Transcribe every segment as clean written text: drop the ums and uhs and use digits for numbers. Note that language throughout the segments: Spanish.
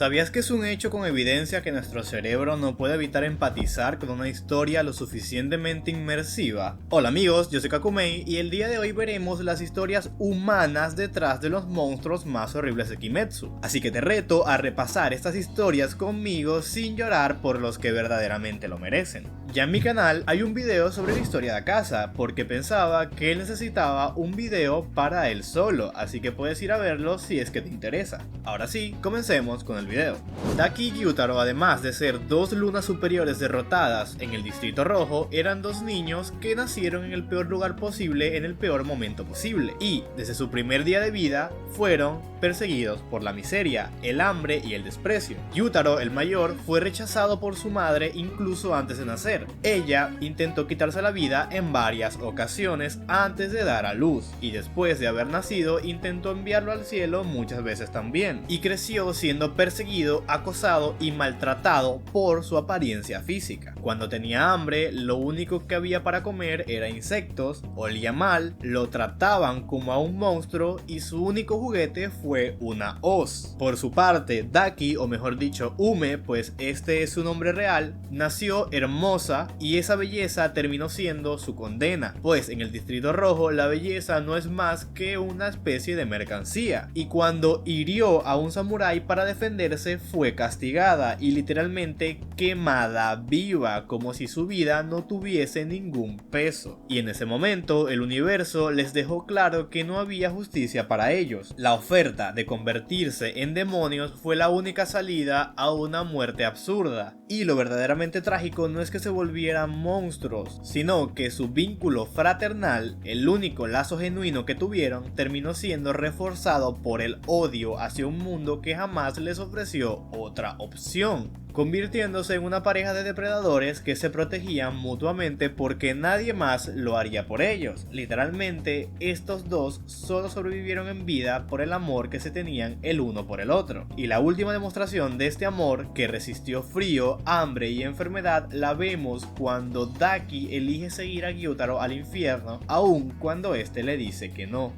¿Sabías que es un hecho con evidencia que nuestro cerebro no puede evitar empatizar con una historia lo suficientemente inmersiva? Hola amigos, yo soy Kakumei y el día de hoy veremos las historias humanas detrás de los monstruos más horribles de Kimetsu. Así que te reto a repasar estas historias conmigo sin llorar por los que verdaderamente lo merecen. Ya en mi canal hay un video sobre la historia de Akaza, porque pensaba que él necesitaba un video para él solo, así que puedes ir a verlo si es que te interesa. Ahora sí, comencemos con el video. Daki y Gyutaro, además de ser dos lunas superiores derrotadas en el Distrito Rojo, eran dos niños que nacieron en el peor lugar posible en el peor momento posible, y desde su primer día de vida fueron perseguidos por la miseria, el hambre y el desprecio. Gyutaro, el mayor, fue rechazado por su madre incluso antes de nacer. Ella intentó quitarse la vida en varias ocasiones antes de dar a luz, y después de haber nacido intentó enviarlo al cielo muchas veces también, y creció siendo perseguido, acosado y maltratado por su apariencia física. Cuando tenía hambre, lo único que había para comer era insectos, olía mal, lo trataban como a un monstruo y su único juguete fue una hoz. Por su parte, Daki, o mejor dicho Ume, pues este es su nombre real, nació hermosa y esa belleza terminó siendo su condena, pues en el Distrito Rojo la belleza no es más que una especie de mercancía, y cuando hirió a un samurái para defenderse fue castigada y literalmente quemada viva, como si su vida no tuviese ningún peso. Y en ese momento el universo les dejó claro que no había justicia para ellos. La oferta de convertirse en demonios fue la única salida a una muerte absurda, y lo verdaderamente trágico no es que se volvieran monstruos, sino que su vínculo fraternal, el único lazo genuino que tuvieron, terminó siendo reforzado por el odio hacia un mundo que jamás les ofreció otra opción, convirtiéndose en una pareja de depredadores que se protegían mutuamente porque nadie más lo haría por ellos. Literalmente, estos dos solo sobrevivieron en vida por el amor que se tenían el uno por el otro. Y la última demostración de este amor, que resistió frío, hambre y enfermedad, la vemos cuando Daki elige seguir a Gyutaro al infierno, aun cuando este le dice que no.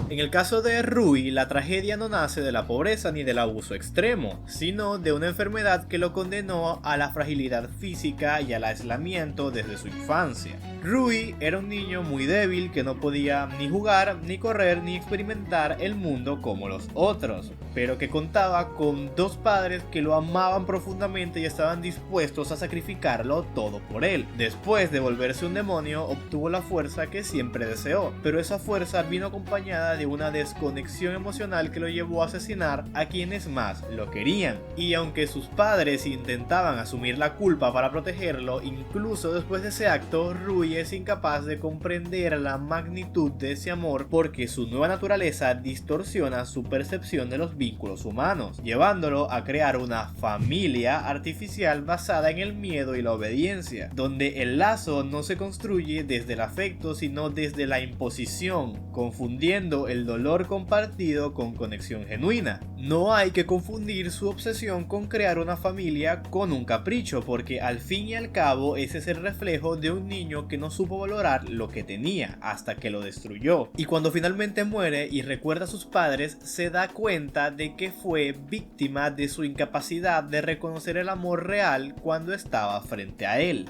En el caso de Rui, la tragedia no nace de la pobreza ni del abuso extremo, sino de una enfermedad que lo condenó a la fragilidad física y al aislamiento desde su infancia. Rui era un niño muy débil que no podía ni jugar, ni correr, ni experimentar el mundo como los otros, pero que contaba con dos padres que lo amaban profundamente y estaban dispuestos a sacrificarlo todo por él. Después de volverse un demonio, obtuvo la fuerza que siempre deseó, pero esa fuerza vino acompañada de una desconexión emocional que lo llevó a asesinar a quienes más lo querían. Y aunque sus padres intentaban asumir la culpa para protegerlo, incluso después de ese acto, Rui es incapaz de comprender la magnitud de ese amor porque su nueva naturaleza distorsiona su percepción de los vínculos humanos, llevándolo a crear una familia artificial basada en el miedo y la obediencia, donde el lazo no se construye desde el afecto sino desde la imposición, confundiendo el dolor compartido con conexión genuina. No hay que confundir su obsesión con crear una familia con un capricho, porque al fin y al cabo ese es el reflejo de un niño que no supo valorar lo que tenía hasta que lo destruyó, y cuando finalmente muere y recuerda a sus padres se da cuenta de que fue víctima de su incapacidad de reconocer el amor real cuando estaba frente a él.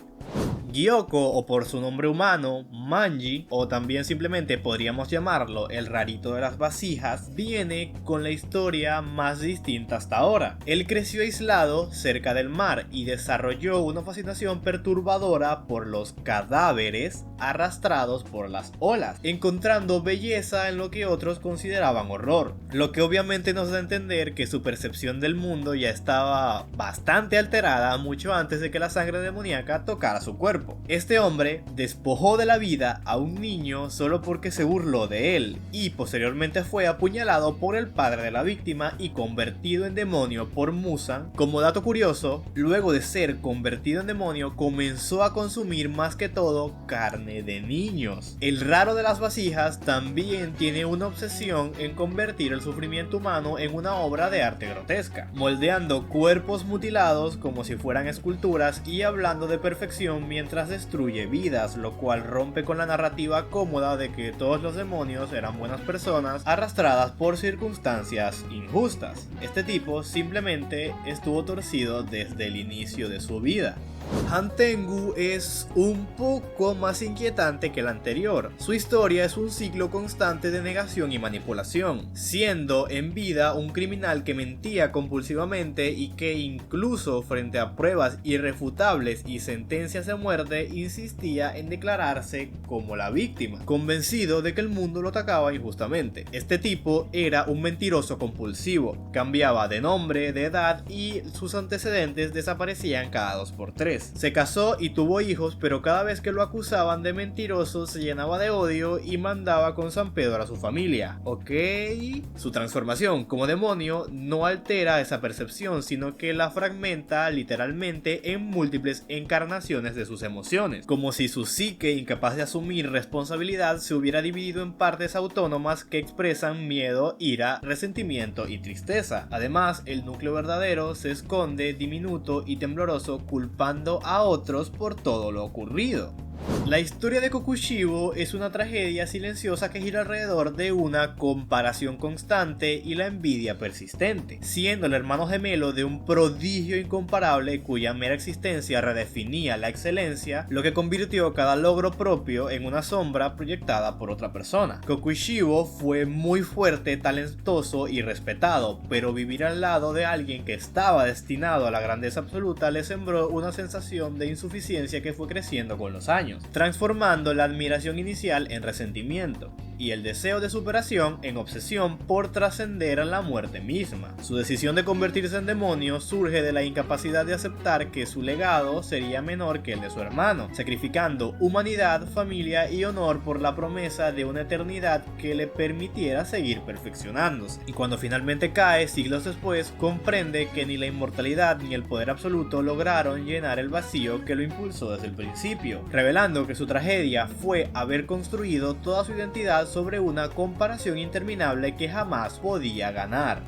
Gyoko, o por su nombre humano, Manji, o también simplemente podríamos llamarlo el rarito de las vasijas, viene con la historia más distinta hasta ahora. Él creció aislado cerca del mar y desarrolló una fascinación perturbadora por los cadáveres arrastrados por las olas, encontrando belleza en lo que otros consideraban horror, lo que obviamente nos da a entender que su percepción del mundo ya estaba bastante alterada mucho antes de que la sangre demoníaca tocara su cuerpo. Este hombre despojó de la vida a un niño solo porque se burló de él, y posteriormente fue apuñalado por el padre de la víctima y convertido en demonio por Muzan. Como dato curioso, luego de ser convertido en demonio comenzó a consumir más que todo carne de niños. El raro de las vasijas también tiene una obsesión en convertir el sufrimiento humano en una obra de arte grotesca, moldeando cuerpos mutilados como si fueran esculturas y hablando de perfección mientras mientras destruye vidas, lo cual rompe con la narrativa cómoda de que todos los demonios eran buenas personas arrastradas por circunstancias injustas. Este tipo simplemente estuvo torcido desde el inicio de su vida. Han Tengu es un poco más inquietante que el anterior. Su historia es un ciclo constante de negación y manipulación, siendo en vida un criminal que mentía compulsivamente y que incluso frente a pruebas irrefutables y sentencias de muerte insistía en declararse como la víctima, convencido de que el mundo lo atacaba injustamente. Este tipo era un mentiroso compulsivo, cambiaba de nombre, de edad y sus antecedentes desaparecían cada 2x3. Se casó y tuvo hijos, pero cada vez que lo acusaban de mentiroso se llenaba de odio y mandaba con San Pedro a su familia. Ok. Su transformación como demonio no altera esa percepción, sino que la fragmenta literalmente en múltiples encarnaciones de sus emociones, como si su psique, incapaz de asumir responsabilidad, se hubiera dividido en partes autónomas que expresan miedo, ira, resentimiento y tristeza. Además, el núcleo verdadero se esconde diminuto y tembloroso, culpando a otros por todo lo ocurrido. La historia de Kokushibo es una tragedia silenciosa que gira alrededor de una comparación constante y la envidia persistente, siendo el hermano gemelo de un prodigio incomparable cuya mera existencia redefinía la excelencia, lo que convirtió cada logro propio en una sombra proyectada por otra persona. Kokushibo fue muy fuerte, talentoso y respetado, pero vivir al lado de alguien que estaba destinado a la grandeza absoluta le sembró una sensación de insuficiencia que fue creciendo con los años, transformando la admiración inicial en resentimiento y el deseo de superación en obsesión por trascender a la muerte misma. Su decisión de convertirse en demonio surge de la incapacidad de aceptar que su legado sería menor que el de su hermano, sacrificando humanidad, familia y honor por la promesa de una eternidad que le permitiera seguir perfeccionándose. Y cuando finalmente cae, siglos después, comprende que ni la inmortalidad ni el poder absoluto lograron llenar el vacío que lo impulsó desde el principio, revelando que su tragedia fue haber construido toda su identidad sobre una comparación interminable que jamás podía ganar.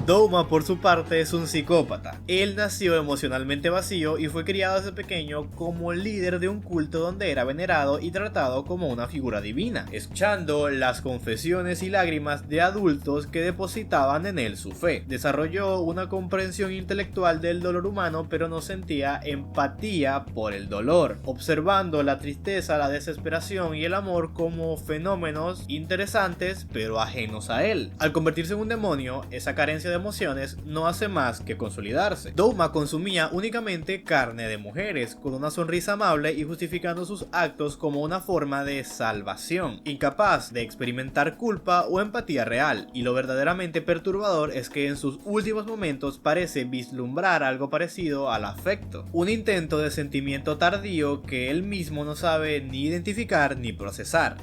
Douma, por su parte, es un psicópata. Él nació emocionalmente vacío y fue criado desde pequeño como líder de un culto donde era venerado y tratado como una figura divina, escuchando las confesiones y lágrimas de adultos que depositaban en él su fe. Desarrolló una comprensión intelectual del dolor humano, pero no sentía empatía por el dolor, observando la tristeza, la desesperación y el amor como fenómenos interesantes pero ajenos a él. Al convertirse en un demonio, esa carencia de emociones no hace más que consolidarse. Douma consumía únicamente carne de mujeres, con una sonrisa amable y justificando sus actos como una forma de salvación, incapaz de experimentar culpa o empatía real, y lo verdaderamente perturbador es que en sus últimos momentos parece vislumbrar algo parecido al afecto, un intento de sentimiento tardío que él mismo no sabe ni identificar ni procesar.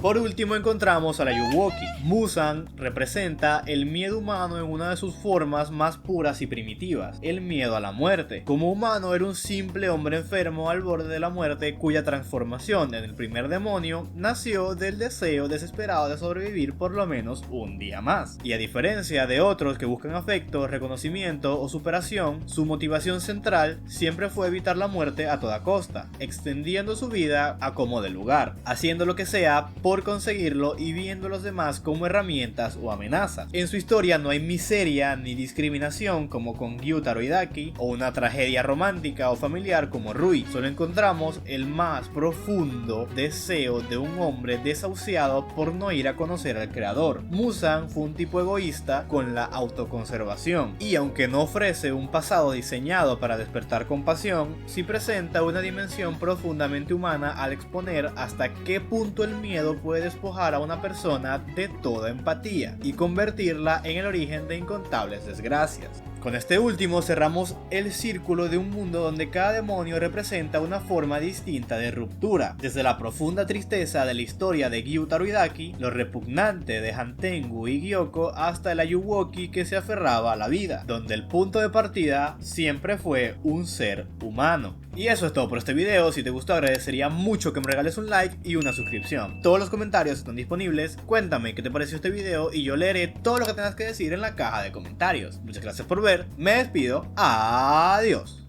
Por último encontramos a la Yuwoki. Muzan representa el miedo humano en una de sus formas más puras y primitivas, el miedo a la muerte. Como humano era un simple hombre enfermo al borde de la muerte cuya transformación en el primer demonio nació del deseo desesperado de sobrevivir por lo menos un día más. Y a diferencia de otros que buscan afecto, reconocimiento o superación, su motivación central siempre fue evitar la muerte a toda costa, extendiendo su vida a como de lugar, haciendo lo que sea por conseguirlo y viendo a los demás como herramientas o amenazas. En su historia no hay miseria ni discriminación como con Gyutaro Hidaki, o una tragedia romántica o familiar como Rui. Solo encontramos el más profundo deseo de un hombre desahuciado por no ir a conocer al creador. Muzan fue un tipo egoísta con la autoconservación, y aunque no ofrece un pasado diseñado para despertar compasión, sí presenta una dimensión profundamente humana al exponer hasta qué punto el miedo puede despojar a una persona de toda empatía y convertirla en el origen de incontables desgracias. Con este último cerramos el círculo de un mundo donde cada demonio representa una forma distinta de ruptura, desde la profunda tristeza de la historia de Gyutaro Hidaki, lo repugnante de Han Tengu y Gyoko, hasta la Yuwoki que se aferraba a la vida, donde el punto de partida siempre fue un ser humano. Y eso es todo por este video. Si te gustó, agradecería mucho que me regales un like y una suscripción. Todos los comentarios están disponibles. Cuéntame qué te pareció este video y yo leeré todo lo que tengas que decir en la caja de comentarios. Muchas gracias por ver. Me despido. Adiós.